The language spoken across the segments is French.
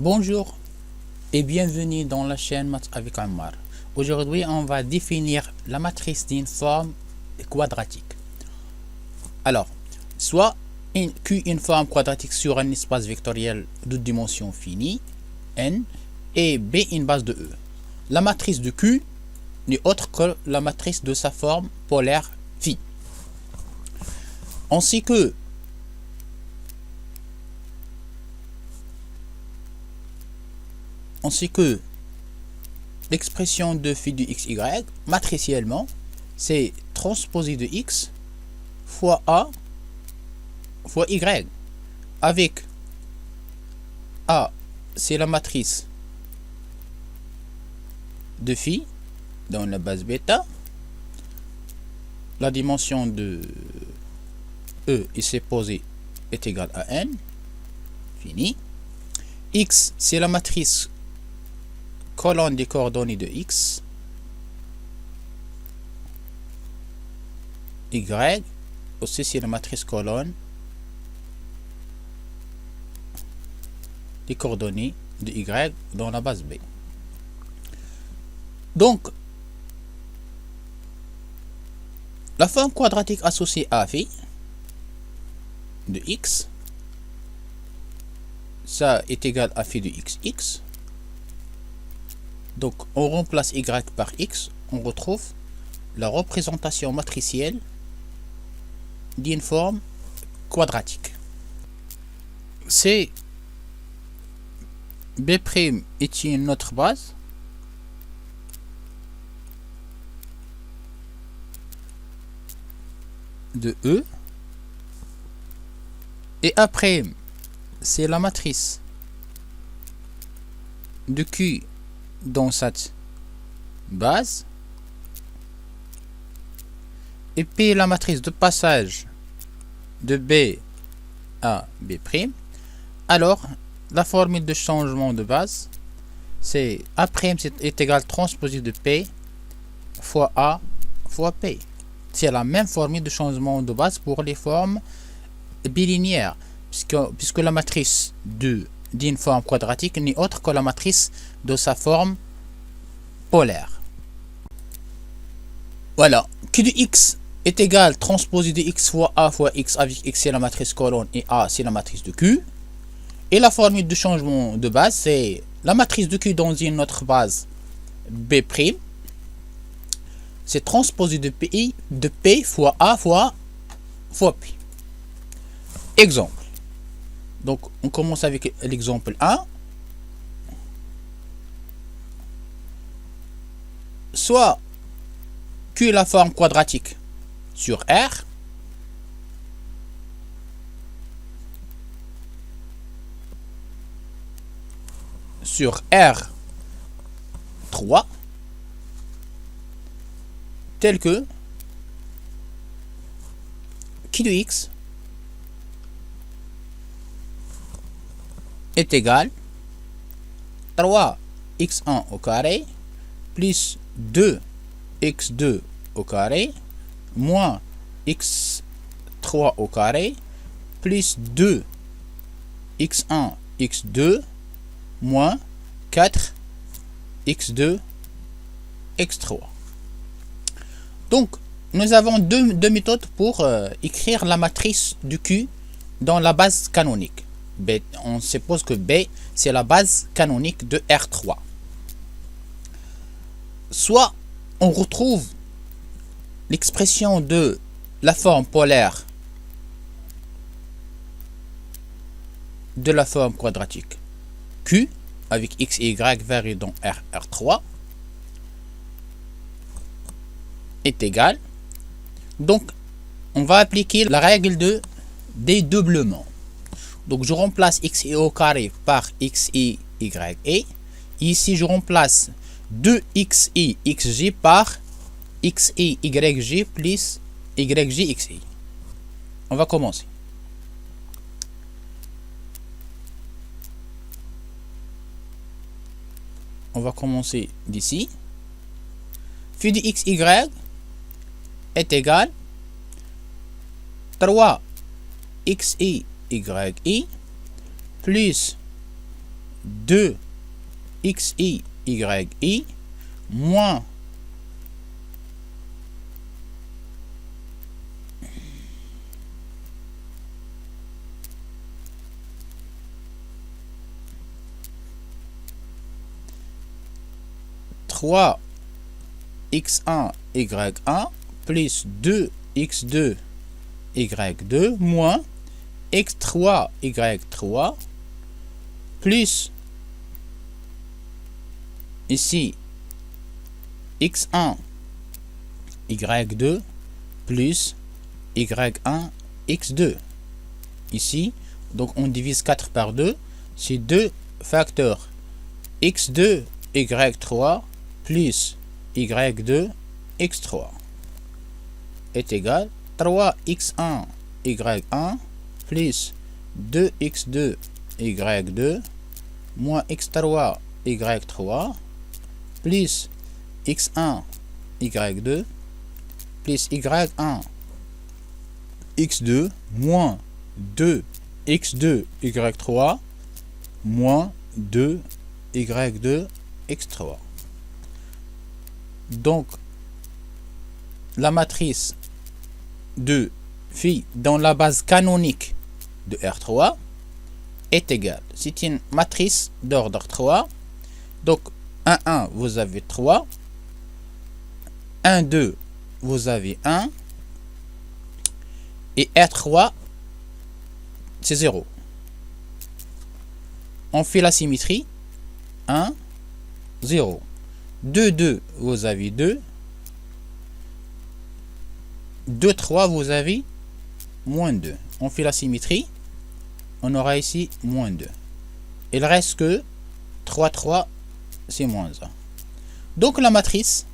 Bonjour et bienvenue dans la chaîne Maths avec Ammar. Aujourd'hui, on va définir la matrice d'une forme quadratique. Alors, soit Q une forme quadratique sur un espace vectoriel de dimension finie, n, et B une base de E. La matrice de Q n'est autre que la matrice de sa forme polaire phi. On sait que l'expression de phi de xy, matriciellement, c'est transposé de x fois a fois y. Avec a, c'est la matrice de phi dans la base bêta. La dimension de E est supposée est égale à n. Fini. X, c'est la matrice colonne des coordonnées de x. Y aussi c'est la matrice colonne des coordonnées de y dans la base B. Donc la forme quadratique associée à phi de x, ça est égal à phi de xx. Donc on remplace y par x, on retrouve la représentation matricielle d'une forme quadratique. C'est B' est une autre base de E, et après c'est la matrice de Q dans cette base, et puis la matrice de passage de B à B'. Alors la formule de changement de base, c'est A' est égal transposé de P fois A fois P. C'est la même formule de changement de base pour les formes bilinéaires, puisque la matrice d'une forme quadratique n'est autre que la matrice de sa forme polaire. Voilà, Q de x est égal transposé de x fois a fois x, avec x c'est la matrice colonne et a c'est la matrice de Q. Et la formule de changement de base, c'est la matrice de Q dans une autre base B', c'est transposé de P fois A fois P. Exemple. Donc on commence avec l'exemple 1. Soit Q est la forme quadratique sur R, sur R3, tel que Q de x est égal 3x1 au carré plus 2x2 au carré moins x3 au carré plus 2x1 x2 moins 4x2 x3. Donc nous avons deux méthodes pour écrire la matrice du Q dans la base canonique. B, on suppose que B c'est la base canonique de R3. Soit on retrouve l'expression de la forme polaire de la forme quadratique Q avec x et y variés dans R3 est égal. Donc on va appliquer la règle de dédoublement. Donc je remplace xi au carré par xi y et ici je remplace 2xi xj par xi yj plus yj xi. On va commencer. On va commencer d'ici. Phi de xy est égal 3xi yi plus 2xi, yi, moins 3x1, y1, plus 2x2, y2, moins x3, y3, plus ici x1, y2, plus y1, x2. Ici, donc on divise 4 par 2, c'est 2 facteurs x2, y3, plus y2, x3 est égal à 3x1, y1, plus 2x2, y2, moins x3, y3, plus x1, y2, plus y1, x2, moins 2x2, y3, moins 2y2, x3. Donc, la matrice de phi dans la base canonique de R3 est égale. C'est une matrice d'ordre 3. Donc, 1, 1, vous avez 3. 1, 2, vous avez 1. Et R3, c'est 0. On fait la symétrie. 1, 0. 2, 2, vous avez 2. 2, 3, vous avez moins 2. On fait la symétrie. On aura ici moins 2. Il reste que 3, 3, c'est moins 1. Donc la matrice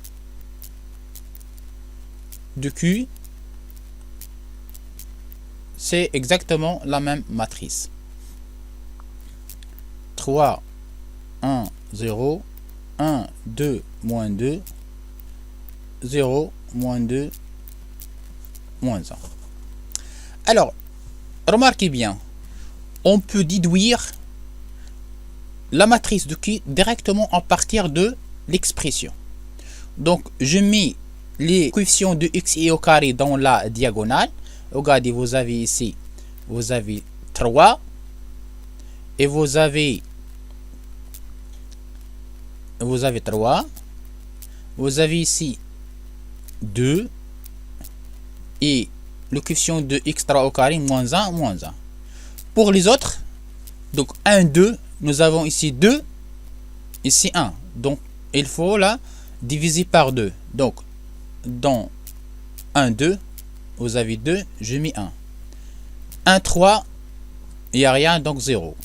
de Q, c'est exactement la même matrice. 3, 1, 0, 1, 2, moins 2, 0, moins 2, moins 1. Alors, remarquez bien, on peut déduire la matrice de Q directement à partir de l'expression. Donc, je mets les coefficients de x et au carré dans la diagonale. Regardez, vous avez ici, vous avez 3 et vous avez 3. Vous avez ici 2 et le coefficient de x3 au carré, moins 1, moins 1. Pour les autres, donc 1, 2, nous avons ici 2, ici 1. Donc, il faut là diviser par 2. Donc, dans 1, 2, vous avez 2, je mets 1. 1, 3, il n'y a rien, donc 0.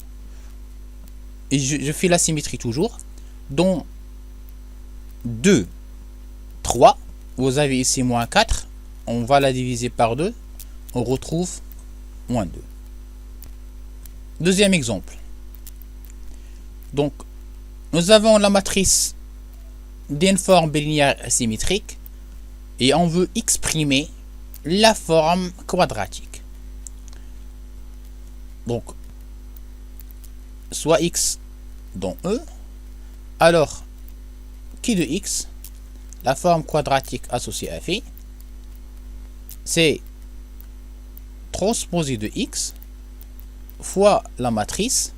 Et je fais la symétrie toujours. Donc, 2, 3, vous avez ici moins 4. On va la diviser par 2. On retrouve moins 2. Deuxième exemple. Donc, nous avons la matrice d'une forme bilinéaire symétrique et on veut exprimer la forme quadratique. Donc, soit x dans E, alors qui de x, la forme quadratique associée à phi, c'est transposé de x fois la matrice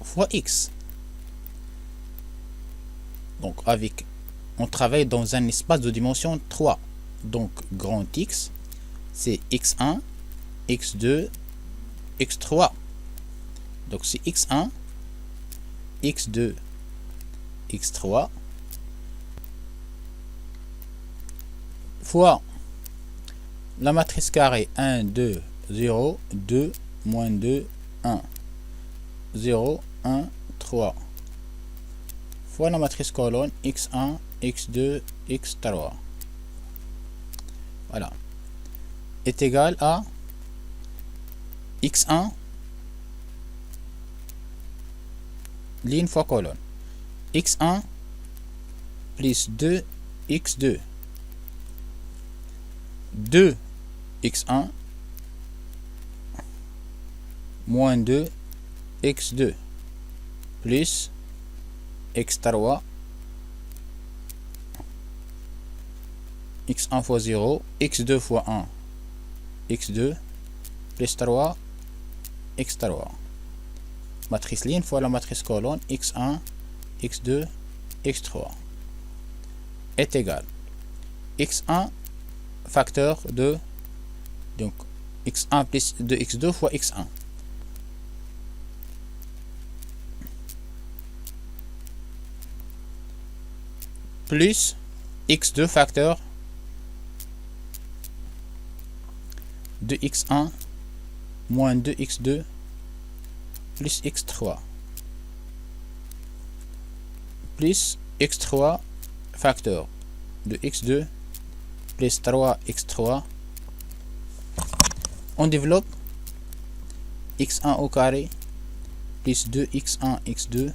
fois x. Donc avec, on travaille dans un espace de dimension 3. Donc grand X, c'est x1, x2, x3. Donc c'est x1, x2, x3 fois la matrice carrée 1, 2, 0, 2, moins 2, 1, 0, 1, 3 fois la matrice colonne x1, x2, x3. Voilà. Est égal à x1 ligne fois colonne. x1 plus 2 x2. 2 x1 moins 2 x2 plus x3 x1 fois 0 x2 fois 1 x2 plus 3 x3 matrice ligne fois la matrice colonne x1 x2 x3 est égal x1 facteur de donc x1 plus 2x2 fois x1 plus x2 facteur de x1 moins 2x2 plus x3 plus x3 facteur de x2 plus 3x3. On développe x1 au carré plus 2x1 x2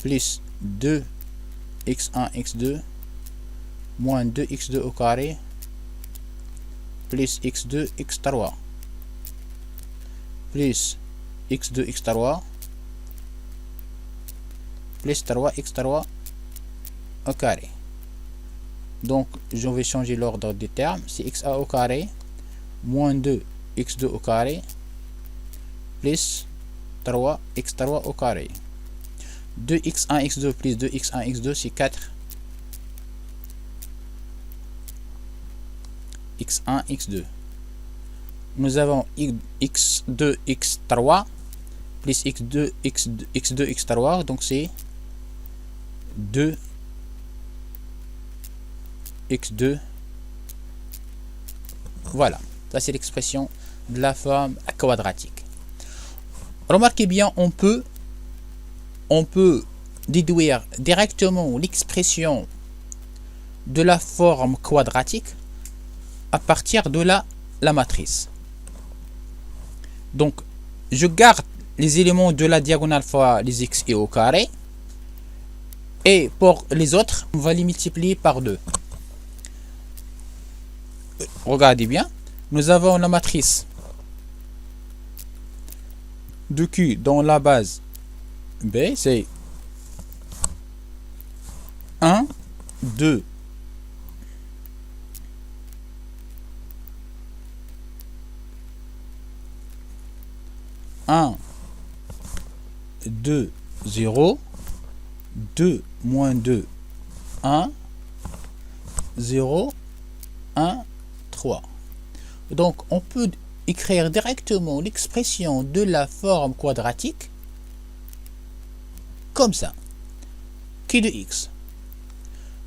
plus 2 x1 x2 moins 2x2 au carré plus x2 x3 plus x2 x3 plus 3 x3 au carré. Donc je vais changer l'ordre des termes. C'est x1 au carré moins 2 x2 au carré plus 3 x3 au carré. 2x1 x2 plus 2x1 x2 c'est 4 x1 x2. Nous avons x2 x3 plus x2 x3 donc c'est 2 x2. Voilà, ça c'est l'expression de la forme quadratique. Remarquez bien, on peut déduire directement l'expression de la forme quadratique à partir de la matrice. Donc je garde les éléments de la diagonale fois les x et au carré, et pour les autres on va les multiplier par 2. Regardez bien, nous avons la matrice de Q dans la base B, c'est 1, 2, 1, 2, 0, 2, moins 2, 1, 0, 1, 3. Donc on peut écrire directement l'expression de la forme quadratique comme ça. Q de x.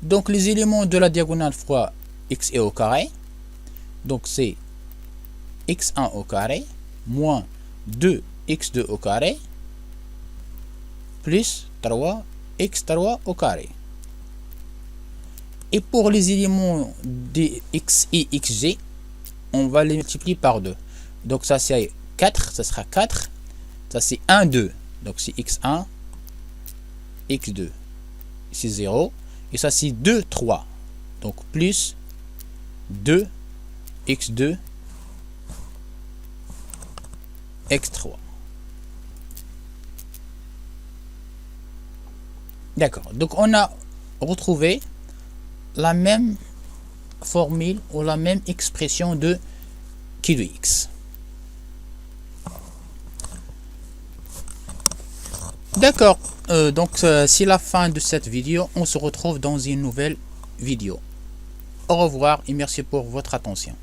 Donc les éléments de la diagonale fois x est au carré. Donc c'est x1 au carré moins 2x2 au carré plus 3x3 au carré. Et pour les éléments de x et xg, on va les multiplier par 2. Donc ça c'est 4, ça sera 4. Ça c'est 1, 2. Donc c'est x1, x2. C'est 0. Et ça c'est 2, 3. Donc plus 2, x2, x3. D'accord. Donc on a retrouvé la même formule ou la même expression de Q de x. D'accord. Donc c'est la fin de cette vidéo. On se retrouve dans une nouvelle vidéo. Au revoir et merci pour votre attention.